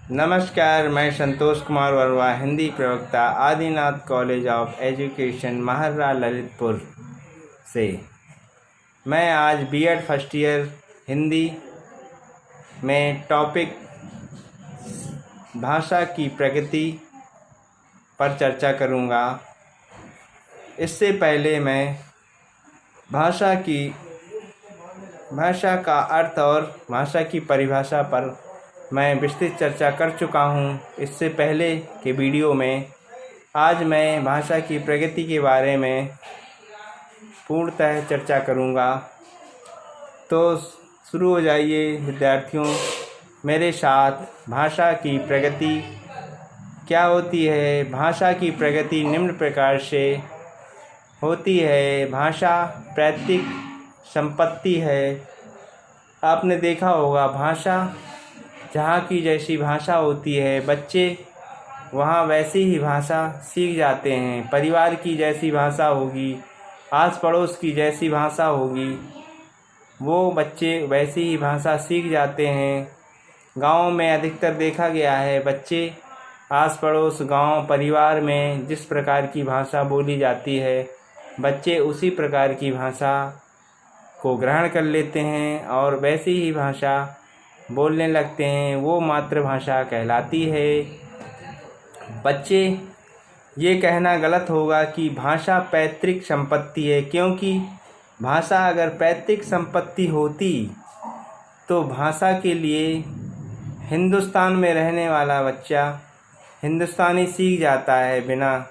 नमस्कार, मैं संतोष कुमार वर्मा, हिंदी प्रवक्ता, आदिनाथ कॉलेज ऑफ एजुकेशन, महारा ललितपुर से। मैं आज बीएड फर्स्ट ईयर हिंदी में टॉपिक भाषा की प्रगति पर चर्चा करूंगा। इससे पहले मैं भाषा का अर्थ और भाषा की परिभाषा पर मैं विस्तृत चर्चा कर चुका हूँ इससे पहले के वीडियो में। आज मैं भाषा की प्रगति के बारे में पूर्णतः चर्चा करूँगा। तो शुरू हो जाइए विद्यार्थियों मेरे साथ। भाषा की प्रगति क्या होती है? भाषा की प्रगति निम्न प्रकार से होती है। भाषा पैतृक संपत्ति है। आपने देखा होगा, भाषा जहाँ की जैसी भाषा होती है, बच्चे वहाँ वैसी ही भाषा सीख जाते हैं। परिवार की जैसी भाषा होगी, आस पड़ोस की जैसी भाषा होगी, वो बच्चे वैसी ही भाषा सीख जाते हैं। गाँव में अधिकतर देखा गया है, बच्चे आस पड़ोस गाँव परिवार में जिस प्रकार की भाषा बोली जाती है, बच्चे उसी प्रकार की भाषा को ग्रहण कर लेते हैं और वैसी ही भाषा बोलने लगते हैं। वो मातृभाषा कहलाती है। बच्चे ये कहना गलत होगा कि भाषा पैतृक संपत्ति है, क्योंकि भाषा अगर पैतृक संपत्ति होती तो भाषा के लिए हिंदुस्तान में रहने वाला बच्चा हिंदुस्तानी सीख जाता है बिना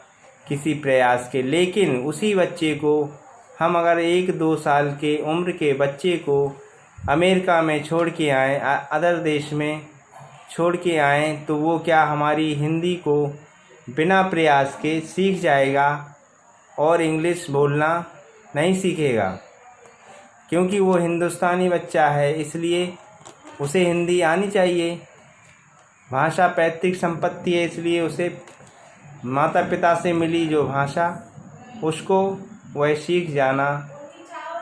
किसी प्रयास के। लेकिन उसी बच्चे को हम अगर 1-2 साल के उम्र के बच्चे को अमेरिका में छोड़ के आएँ, अदर देश में छोड़ के आएँ, तो वो क्या हमारी हिंदी को बिना प्रयास के सीख जाएगा और इंग्लिश बोलना नहीं सीखेगा, क्योंकि वो हिंदुस्तानी बच्चा है, इसलिए उसे हिंदी आनी चाहिए। भाषा पैतृक संपत्ति है, इसलिए उसे माता पिता से मिली जो भाषा उसको वह सीख जाना,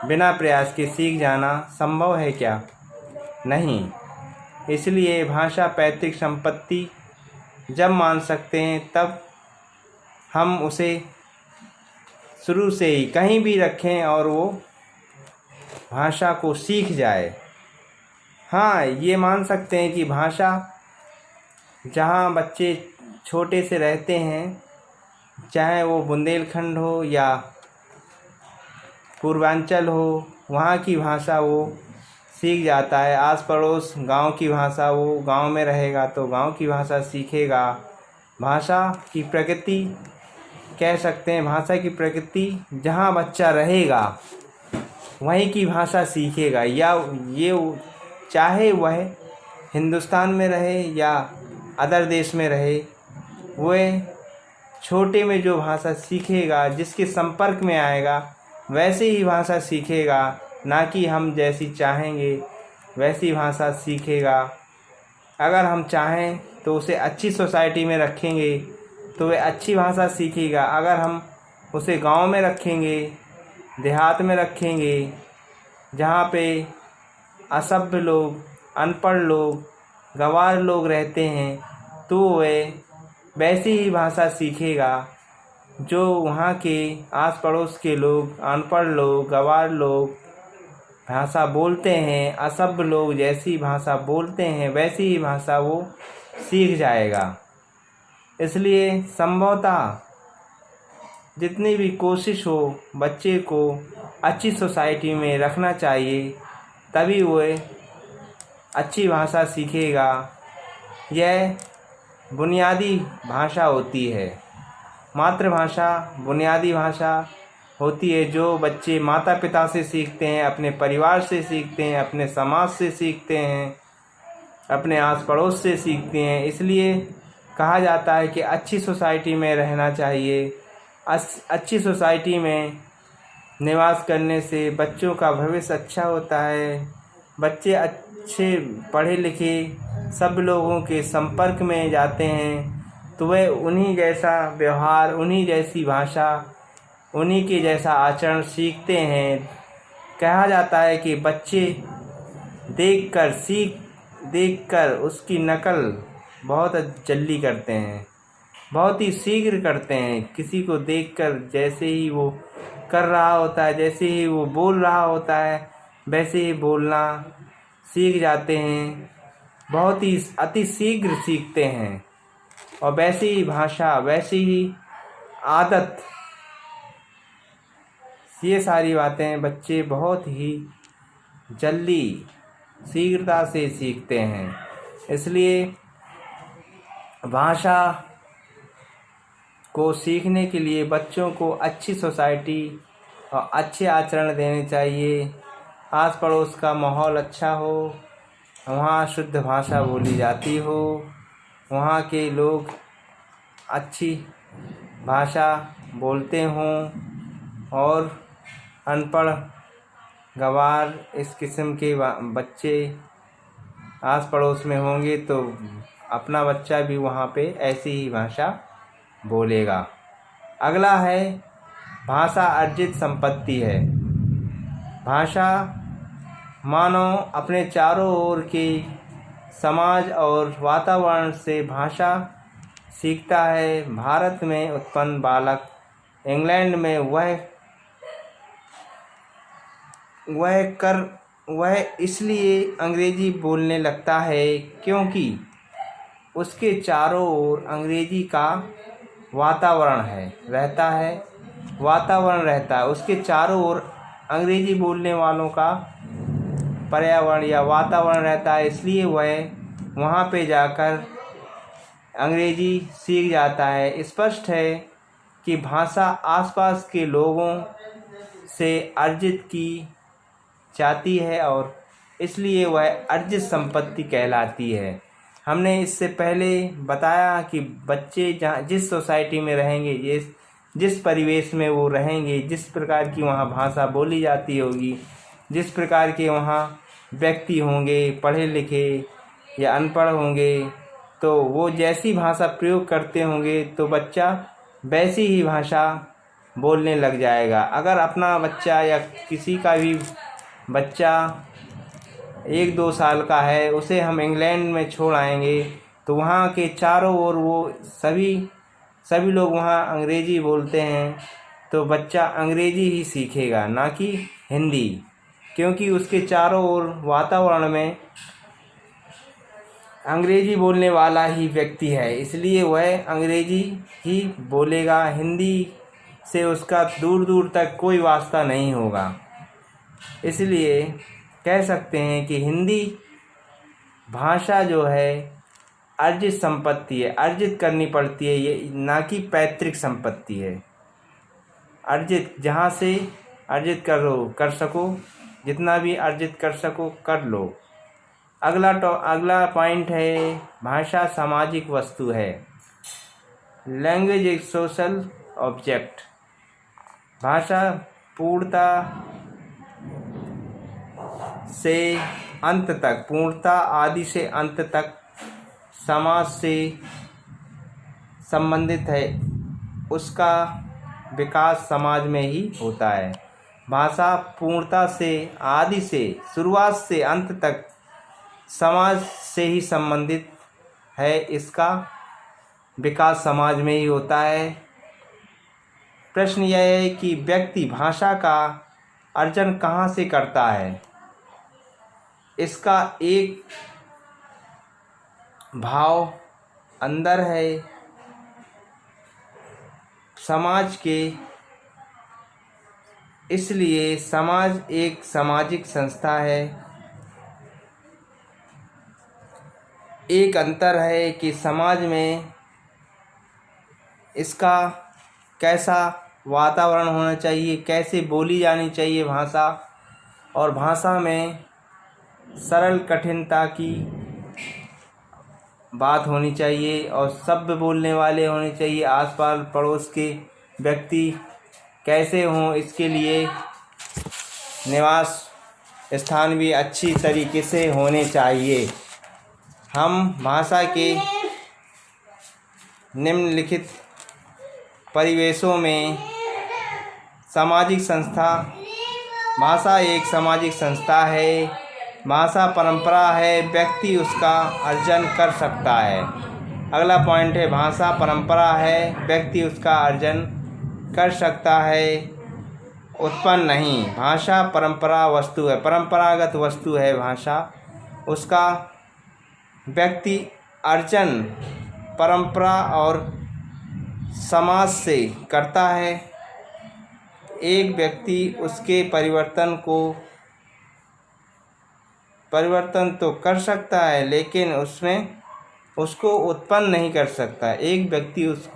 बिना प्रयास के सीख जाना संभव है क्या? नहीं। इसलिए भाषा पैतृक संपत्ति जब मान सकते हैं तब हम उसे शुरू से ही कहीं भी रखें और वो भाषा को सीख जाए। हाँ, ये मान सकते हैं कि भाषा जहाँ बच्चे छोटे से रहते हैं, चाहे वो बुंदेलखंड हो या पूर्वांचल हो, वहाँ की भाषा वो सीख जाता है। आस पड़ोस गांव की भाषा, वो गांव में रहेगा तो गांव की भाषा सीखेगा। भाषा की प्रगति कह सकते हैं, भाषा की प्रगति जहाँ बच्चा रहेगा वहीं की भाषा सीखेगा, या ये चाहे वह हिंदुस्तान में रहे या अदर देश में रहे, वह छोटे में जो भाषा सीखेगा, जिसके संपर्क में आएगा वैसे ही भाषा सीखेगा, ना कि हम जैसी चाहेंगे वैसी भाषा सीखेगा। अगर हम चाहें तो उसे अच्छी सोसाइटी में रखेंगे तो वह अच्छी भाषा सीखेगा। अगर हम उसे गांव में रखेंगे, देहात में रखेंगे, जहाँ पे असभ्य लोग, अनपढ़ लोग, गँवार लोग रहते हैं, तो वह वैसी ही भाषा सीखेगा जो वहाँ के आस पड़ोस के लोग, अनपढ़ लोग, गँवार लोग भाषा बोलते हैं। असभ्य लोग जैसी भाषा बोलते हैं वैसी ही भाषा वो सीख जाएगा। इसलिए संभवतः जितनी भी कोशिश हो, बच्चे को अच्छी सोसाइटी में रखना चाहिए, तभी वो अच्छी भाषा सीखेगा। यह बुनियादी भाषा होती है। मातृभाषा बुनियादी भाषा होती है जो बच्चे माता पिता से सीखते हैं, अपने परिवार से सीखते हैं, अपने समाज से सीखते हैं, अपने आस पड़ोस से सीखते हैं। इसलिए कहा जाता है कि अच्छी सोसाइटी में रहना चाहिए। अच्छी सोसाइटी में निवास करने से बच्चों का भविष्य अच्छा होता है। बच्चे अच्छे पढ़े लिखे सब लोगों के संपर्क में जाते हैं तो वह उन्हीं जैसा व्यवहार, उन्हीं जैसी भाषा, उन्हीं के जैसा आचरण सीखते हैं। कहा जाता है कि बच्चे देखकर उसकी नकल बहुत जल्दी करते हैं, बहुत ही शीघ्र करते हैं। किसी को देखकर जैसे ही वो कर रहा होता है, जैसे ही वो बोल रहा होता है, वैसे ही बोलना सीख जाते हैं। बहुत ही अति शीघ्र सीखते हैं और वैसी ही भाषा, वैसी ही आदत, ये सारी बातें बच्चे बहुत ही जल्दी शीघ्रता से सीखते हैं। इसलिए भाषा को सीखने के लिए बच्चों को अच्छी सोसाइटी और अच्छे आचरण देने चाहिए। आस पड़ोस का माहौल अच्छा हो, वहाँ शुद्ध भाषा बोली जाती हो, वहाँ के लोग अच्छी भाषा बोलते हों और अनपढ़ गँवार इस किस्म के बच्चे आस पड़ोस में होंगे तो अपना बच्चा भी वहाँ पे ऐसी ही भाषा बोलेगा। अगला है भाषा अर्जित संपत्ति है। भाषा मानव अपने चारों ओर के समाज और वातावरण से भाषा सीखता है। भारत में उत्पन्न बालक इंग्लैंड में वह इसलिए अंग्रेजी बोलने लगता है क्योंकि उसके चारों ओर अंग्रेजी का वातावरण रहता है। उसके चारों ओर अंग्रेजी बोलने वालों का पर्यावरण या वातावरण रहता है, इसलिए वह वहाँ पे जाकर अंग्रेजी सीख जाता है। स्पष्ट है कि भाषा आसपास के लोगों से अर्जित की जाती है और इसलिए वह अर्जित संपत्ति कहलाती है। हमने इससे पहले बताया कि बच्चे जिस सोसाइटी में रहेंगे, जिस परिवेश में वो रहेंगे, जिस प्रकार की वहाँ भाषा बोली जाती होगी, जिस प्रकार के वहाँ व्यक्ति होंगे, पढ़े लिखे या अनपढ़ होंगे, तो वो जैसी भाषा प्रयोग करते होंगे तो बच्चा वैसी ही भाषा बोलने लग जाएगा। अगर अपना बच्चा या किसी का भी बच्चा 1-2 साल का है, उसे हम इंग्लैंड में छोड़ आएंगे तो वहाँ के चारों ओर वो सभी लोग वहाँ अंग्रेजी बोलते हैं, तो बच्चा अंग्रेजी ही सीखेगा, ना कि हिंदी, क्योंकि उसके चारों ओर वातावरण में अंग्रेजी बोलने वाला ही व्यक्ति है, इसलिए वह अंग्रेजी ही बोलेगा। हिंदी से उसका दूर दूर तक कोई वास्ता नहीं होगा। इसलिए कह सकते हैं कि हिंदी भाषा जो है अर्जित संपत्ति है, अर्जित करनी पड़ती है, ये ना कि पैतृक संपत्ति है। अर्जित जहाँ से अर्जित कर सको, जितना भी अर्जित कर सको कर लो। अगला पॉइंट है भाषा सामाजिक वस्तु है। लैंग्वेज एक सोशल ऑब्जेक्ट। भाषा पूर्णता से अंत तक, पूर्णता आदि से अंत तक समाज से संबंधित है। उसका विकास समाज में ही होता है। भाषा पूर्णता से, आदि से, शुरुआत से अंत तक समाज से ही संबंधित है। इसका विकास समाज में ही होता है। प्रश्न यह है कि व्यक्ति भाषा का अर्जन कहाँ से करता है। इसका एक भाव अंदर है, समाज के, इसलिए समाज एक सामाजिक संस्था है। एक अंतर है कि समाज में इसका कैसा वातावरण होना चाहिए, कैसे बोली जानी चाहिए भाषा, और भाषा में सरल कठिनता की बात होनी चाहिए और शब्द बोलने वाले होने चाहिए। आसपास पड़ोस के व्यक्ति कैसे हों, इसके लिए निवास स्थान भी अच्छी तरीके से होने चाहिए। हम भाषा के निम्नलिखित परिवेशों में सामाजिक संस्था, भाषा एक सामाजिक संस्था है। भाषा परंपरा है, व्यक्ति उसका अर्जन कर सकता है। अगला पॉइंट है भाषा परंपरा है, व्यक्ति उसका अर्जन कर सकता है, उत्पन्न नहीं। भाषा परंपरा वस्तु है, परंपरागत वस्तु है भाषा, उसका व्यक्ति अर्जन परंपरा और समाज से करता है। एक व्यक्ति उसके परिवर्तन तो कर सकता है, लेकिन उसको उत्पन्न नहीं कर सकता। एक व्यक्ति उस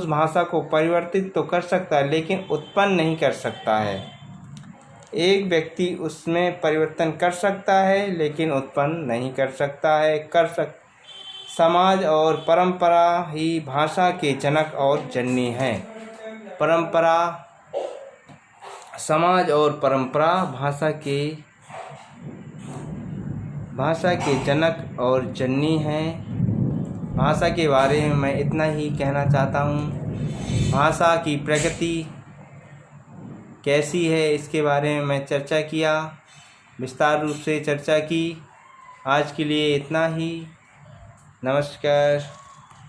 भाषा को परिवर्तित तो कर सकता है, लेकिन उत्पन्न नहीं कर सकता है। एक व्यक्ति उसमें परिवर्तन कर सकता है, लेकिन उत्पन्न नहीं कर सकता है। समाज और परंपरा ही भाषा के जनक और जननी हैं। समाज और परंपरा भाषा के जनक और जननी हैं। भाषा के बारे में मैं इतना ही कहना चाहता हूँ। भाषा की प्रगति कैसी है इसके बारे में मैं चर्चा किया, विस्तार रूप से चर्चा की। आज के लिए इतना ही। नमस्कार।